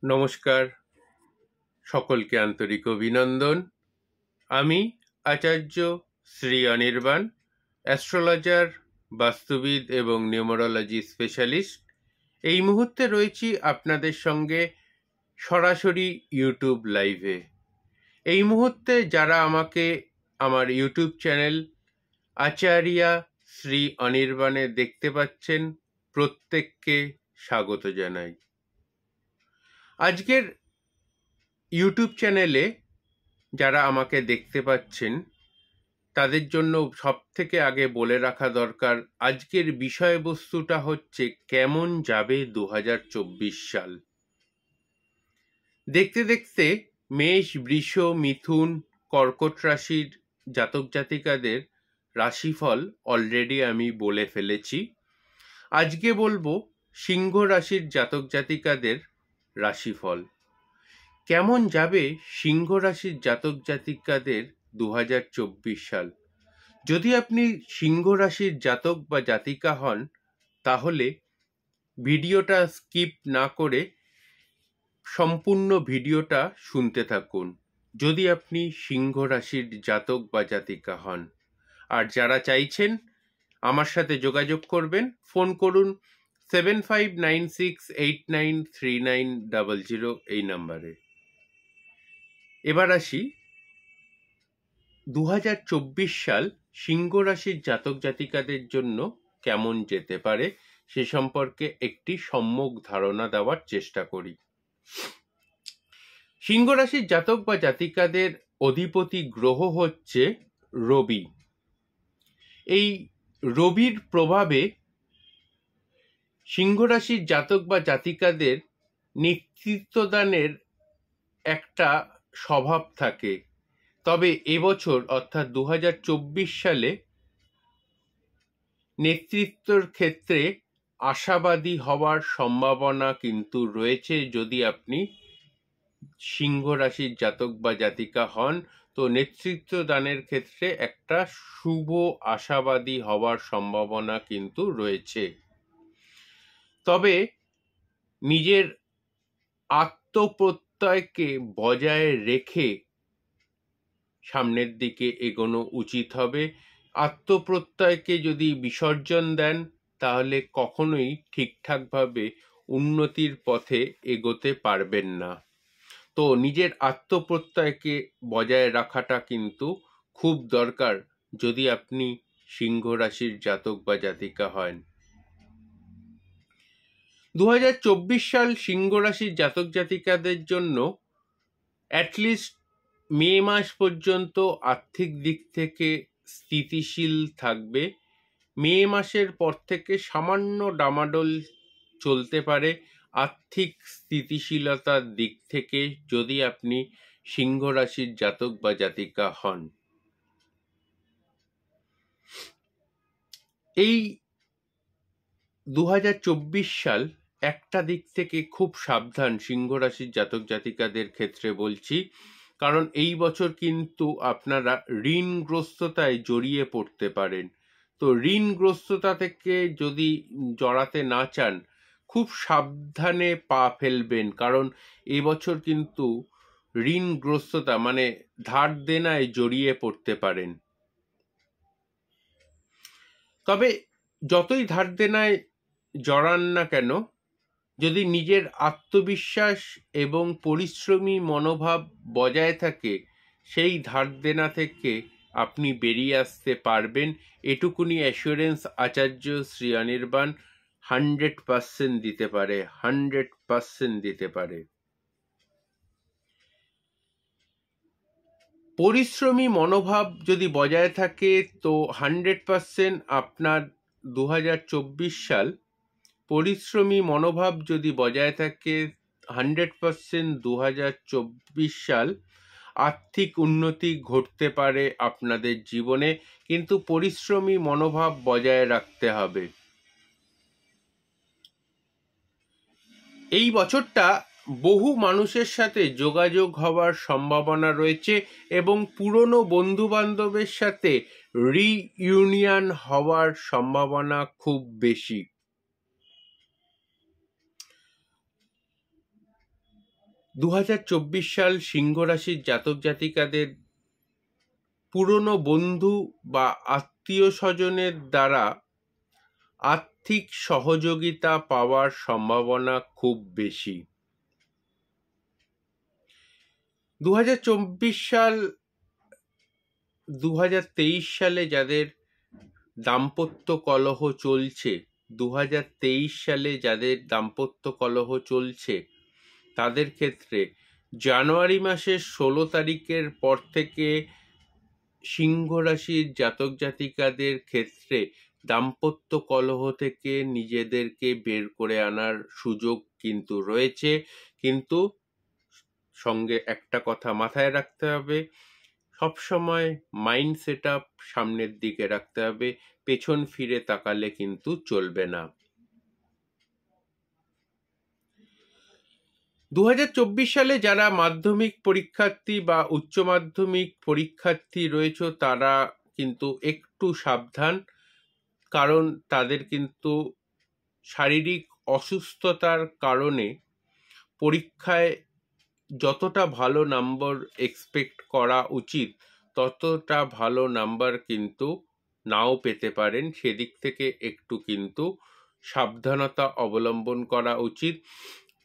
নমস্কার, সকলকে আন্তরিক অভিনন্দন। আমি আচার্য শ্রী অনির্বাণ, অ্যাস্ট্রোলজার, বাস্তুবিদ এবং নিউমারোলজি স্পেশালিস্ট। এই মুহূর্তে রয়েছি আপনাদের সঙ্গে সরাসরি ইউটিউব লাইভে। এই মুহূর্তে যারা আমাকে আমার ইউটিউব চ্যানেল আচার্যা শ্রী অনির্বাণে দেখতে পাচ্ছেন, প্রত্যেককে স্বাগত জানাই। আজকের ইউটিউব চ্যানেলে যারা আমাকে দেখতে পাচ্ছেন তাদের জন্য সবথেকে আগে বলে রাখা দরকার, আজকের বিষয়বস্তুটা হচ্ছে কেমন যাবে 2024 সাল। দেখতে দেখতে মেষ, বৃষ, মিথুন, কর্কট রাশির জাতক জাতিকাদের রাশিফল অলরেডি আমি বলে ফেলেছি। আজকে বলবো সিংহ রাশির জাতক জাতিকাদের রাশিফল। কেমন যাবে সিংহ রাশির জাতক জাতিকাদের 2024 সাল। যদি আপনি সিংহ রাশির জাতক বা জাতিকা হন, তাহলে ভিডিওটা স্কিপ না করে সম্পূর্ণ ভিডিওটা শুনতে থাকুন, যদি আপনি সিংহ রাশির জাতক বা জাতিকা হন। আর যারা চাইছেন আমার সাথে যোগাযোগ করবেন, ফোন করুন 7596893900 এই নাম্বারে। এবার আসি 2024 সাল সিংহ রাশির জাতক জাতিকাদের জন্য কেমন যেতে পারে সে সম্পর্কে একটি সম্যক ধারণা দেওয়ার চেষ্টা করি। সিংহ রাশির জাতক বা জাতিকাদের অধিপতি গ্রহ হচ্ছে রবি। এই রবির প্রভাবে সিংহ রাশির জাতক বা জাতিকাদের নেতৃত্বদানের একটা স্বভাব থাকে। তবে এবছর অর্থাৎ 2024 সালে নেতৃত্বের ক্ষেত্রে আশাবাদী হওয়ার সম্ভাবনা কিন্তু রয়েছে। যদি আপনি সিংহ রাশির জাতক বা জাতিকা হন, তো নেতৃত্ব দানের ক্ষেত্রে একটা শুভ আশাবাদী হওয়ার সম্ভাবনা কিন্তু রয়েছে। তবে নিজের আত্মপ্রত্যয়কে বজায় রেখে সামনের দিকে এগোনো উচিত হবে। আত্মপ্রত্যয়কে যদি বিসর্জন দেন, তাহলে কখনোই ঠিকঠাকভাবে উন্নতির পথে এগোতে পারবেন না। তো নিজের আত্মপ্রত্যয়কে বজায় রাখাটা কিন্তু খুব দরকার যদি আপনি সিংহ রাশির জাতক বা জাতিকা হন। 2024 সাল সিংহ রাশির জাতক জাতিকাদের জন্য অ্যাটলিস্ট মে মাস পর্যন্ত আর্থিক দিক থেকে স্থিতিশীল থাকবে। মে মাসের পর থেকে সামান্য ডামাডোল চলতে পারে আর্থিক স্থিতিশীলতার দিক থেকে, যদি আপনি সিংহ রাশির জাতক বা জাতিকা হন। এই 2024 সাল একটা দিক থেকে খুব সাবধান সিংহ রাশির জাতক জাতিকাদের ক্ষেত্রে বলছি, কারণ এই বছর কিন্তু আপনারা ঋণগ্রস্ততায় জড়িয়ে পড়তে পারেন। তো ঋণগ্রস্ততা থেকে যদি জড়াতে না চান, খুব সাবধানে পা ফেলবেন, কারণ এবছর কিন্তু ঋণগ্রস্ততা মানে ধার দেনায় জড়িয়ে পড়তে পারেন। তবে যতই ধার দেনায় জড়ান না কেন, যদি নিজের আত্মবিশ্বাস এবং পরিশ্রমী মনোভাব বজায় থাকে, সেই ধার দেনা থেকে আপনি বেরিয়ে আসতে পারবেন। এটুকুনি অ্যাসুরেন্স আচার্য শ্রী অনির্বাণ 100% দিতে পারে, 100% দিতে পারে। পরিশ্রমী মনোভাব যদি বজায় থাকে, তো 100% আপনার 2024 সাল পরিশ্রমী মনোভাব যদি বজায় থাকে, 100% 2024 সাল আর্থিক উন্নতি ঘটতে পারে আপনাদের জীবনে, কিন্তু পরিশ্রমী মনোভাব বজায় রাখতে হবে। এই বছরটা বহু মানুষের সাথে যোগাযোগ হওয়ার সম্ভাবনা রয়েছে এবং পুরনো বন্ধু বান্ধবের সাথে রিইউনিয়ন হওয়ার সম্ভাবনা খুব বেশি। 2024 সাল সিংহ রাশির জাতক জাতিকাদের পুরনো বন্ধু বা আত্মীয় স্বজনের দ্বারা আর্থিক সহযোগিতা পাওয়ার সম্ভাবনা খুব বেশি। 2024 সাল 2023 সালে যাদের দাম্পত্য কলহ চলছে, 2023 সালে যাদের দাম্পত্য কলহ চলছে তাদের ক্ষেত্রে জানুয়ারি মাসের 16 তারিখের পর থেকে সিংহ রাশির জাতক জাতিকাদের ক্ষেত্রে দাম্পত্য কলহ থেকে নিজেদেরকে বের করে আনার সুযোগ কিন্তু রয়েছে। কিন্তু সঙ্গে একটা কথা মাথায় রাখতে হবে, সবসময় মাইন্ড সেট আপ সামনের দিকে রাখতে হবে, পেছন ফিরে তাকালে কিন্তু চলবে না। 2024 সালে যারা মাধ্যমিক পরীক্ষার্থী বা উচ্চ মাধ্যমিক পরীক্ষার্থী রয়েছে তারা কিন্তু একটু সাবধান, কারণ তাদের কিন্তু শারীরিক অসুস্থতার কারণে পরীক্ষায় যতটা ভালো নাম্বার এক্সপেক্ট করা উচিত ততটা ভালো নাম্বার কিন্তু নাও পেতে পারেন। সেদিক থেকে একটু কিন্তু সাবধানতা অবলম্বন করা উচিত।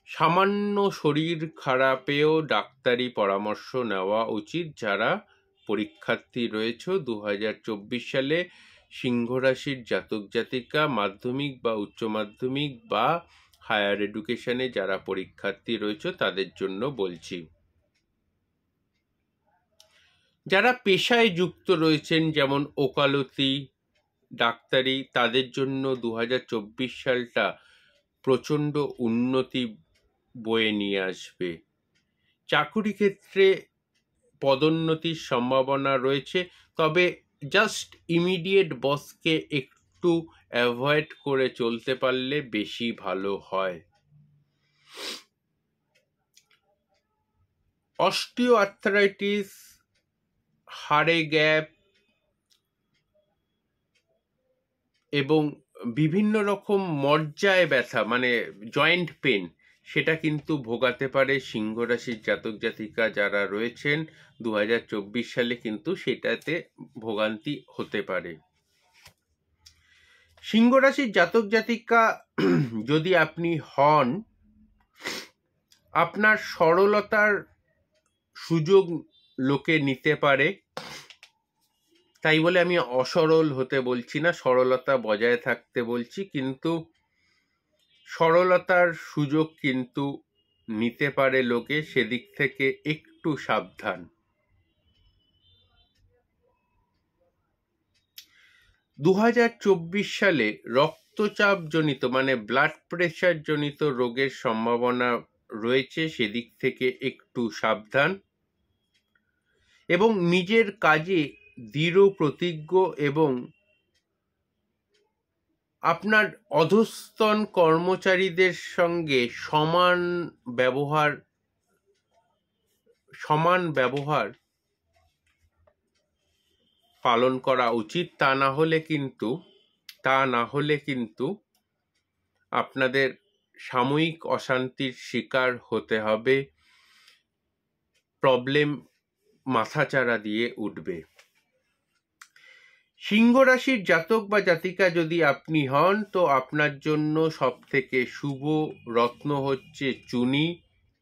সামান্য শরীর খারাপেও ডাক্তারি পরামর্শ নেওয়া উচিত যারা পরীক্ষার্থী রয়েছে। 2024 সালে সিংহ রাশির জাতক জাতিকা মাধ্যমিক বা উচ্চ মাধ্যমিক বা হায়ার এডুকেশনে যারা পরীক্ষার্থী রয়েছে তাদের জন্য বলছি। যারা পেশায় যুক্ত রয়েছেন যেমন ওকালতি, ডাক্তারি, তাদের জন্য 2024 সালটা প্রচণ্ড উন্নতি বয়ে নিয়ে আসবে। চাকুরি ক্ষেত্রে পদোন্নতির সম্ভাবনা রয়েছে, তবে জাস্ট ইমিডিয়েট বসকে একটু অ্যাভয়েড করে চলতে পারলে বেশি ভালো হয়। অস্টিও আর্থ্রাইটিস, হাড়ে গ্যাপ এবং বিভিন্ন রকম মজ্জায় ব্যথা মানে জয়েন্ট পেন, সেটা কিন্তু ভোগাতে পারে সিংহ রাশির জাতক জাতিকা যারা রয়েছেন। 2024 সালে কিন্তু সেটাতে ভোগান্তি হতে পারে। সিংহ রাশির জাতক জাতিকা যদি আপনি হন, আপনার সরলতার সুযোগ লোকে নিতে পারে, তাই বলে আমি অসরল হতে বলছি না, সরলতা বজায় থাকতে বলছি, কিন্তু সরলতার সুযোগ কিন্তু নিতে পারে লোকে, সেদিক থেকে একটু সাবধান। 2024 সালে রক্তচাপ জনিত মানে ব্লাড প্রেশার জনিত রোগের সম্ভাবনা রয়েছে, সেদিক থেকে একটু সাবধান এবং নিজের কাজে দৃঢ় প্রতিজ্ঞ এবং আপনার অধস্তন কর্মচারীদের সঙ্গে সমান ব্যবহার পালন করা উচিত। তা না হলে কিন্তু আপনাদের সাময়িক অশান্তির শিকার হতে হবে, প্রবলেম মাথাচাড়া দিয়ে উঠবে। সিংহ রাশির জাতক বা জাতিকা যদি আপনি হন, তো আপনার জন্য সবথেকে শুভ রত্ন হচ্ছে চুনি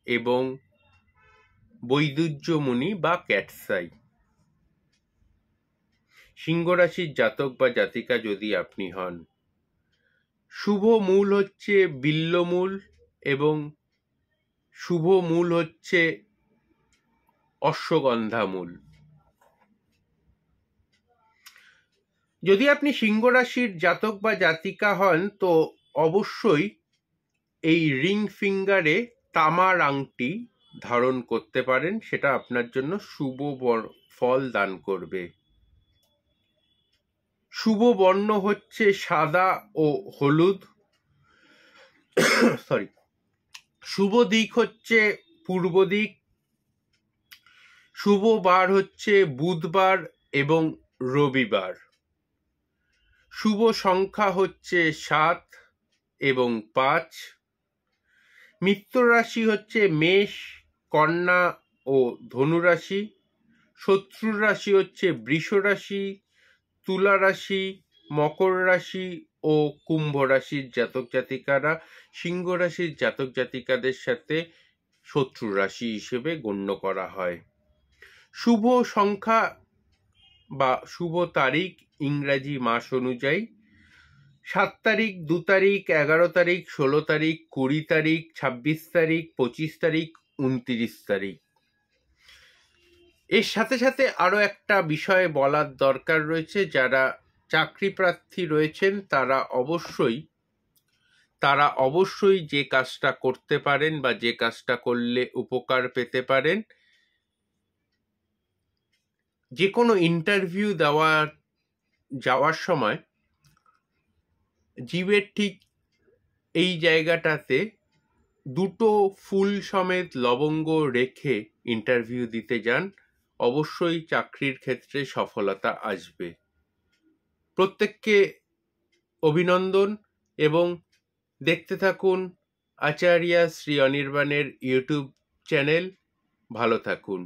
এবং বৈদুর্যমণি বা ক্যাটসাই। সিংহ রাশির জাতক বা জাতিকা যদি আপনি হন, শুভ মূল হচ্ছে বিল্বমূল এবং শুভ মূল হচ্ছে অশ্বগন্ধা মূল। যদি আপনি সিংহ রাশির জাতক বা জাতিকা হন, তো অবশ্যই এই রিং ফিঙ্গারে তামার আংটি ধারণ করতে পারেন, সেটা আপনার জন্য শুভ ফল দান করবে। শুভ বর্ণ হচ্ছে সাদা ও হলুদ। শুভ দিক হচ্ছে পূর্ব দিক। শুভ বার হচ্ছে বুধবার এবং রবিবার। শুভ সংখ্যা হচ্ছে 7 এবং 5। মিত্র রাশি হচ্ছে মেষ, কন্যা ও ধনু রাশি। শত্রুর রাশি হচ্ছে বৃষ রাশি, তুলা রাশি, মকর রাশি ও কুম্ভ রাশির জাতক জাতিকারা সিংহ রাশির জাতক জাতিকাদের সাথে শত্রু রাশি হিসেবে গণ্য করা হয়। শুভ সংখ্যা বা শুভ তারিখ ইংরাজি মাস অনুযায়ী 7 তারিখ, 2 তারিখ, 11 তারিখ, 16 তারিখ, 20 তারিখ, 26 তারিখ, 25 তারিখ, 29 তারিখ। এর সাথে সাথে আরো একটা বিষয় বলার দরকার রয়েছে, যারা চাকরি প্রার্থী রয়েছেন তারা অবশ্যই যে কাজটা করতে পারেন বা যে কাজটা করলে উপকার পেতে পারেন, যে কোনো ইন্টারভিউ যাওয়ার সময় জিভের ঠিক এই জায়গাটাতে 2টো ফুল সমেত লবঙ্গ রেখে ইন্টারভিউ দিতে যান, অবশ্যই চাকরির ক্ষেত্রে সফলতা আসবে। প্রত্যেককে অভিনন্দন এবং দেখতে থাকুন আচার্য শ্রী অনির্বাণের ইউটিউব চ্যানেল। ভালো থাকুন।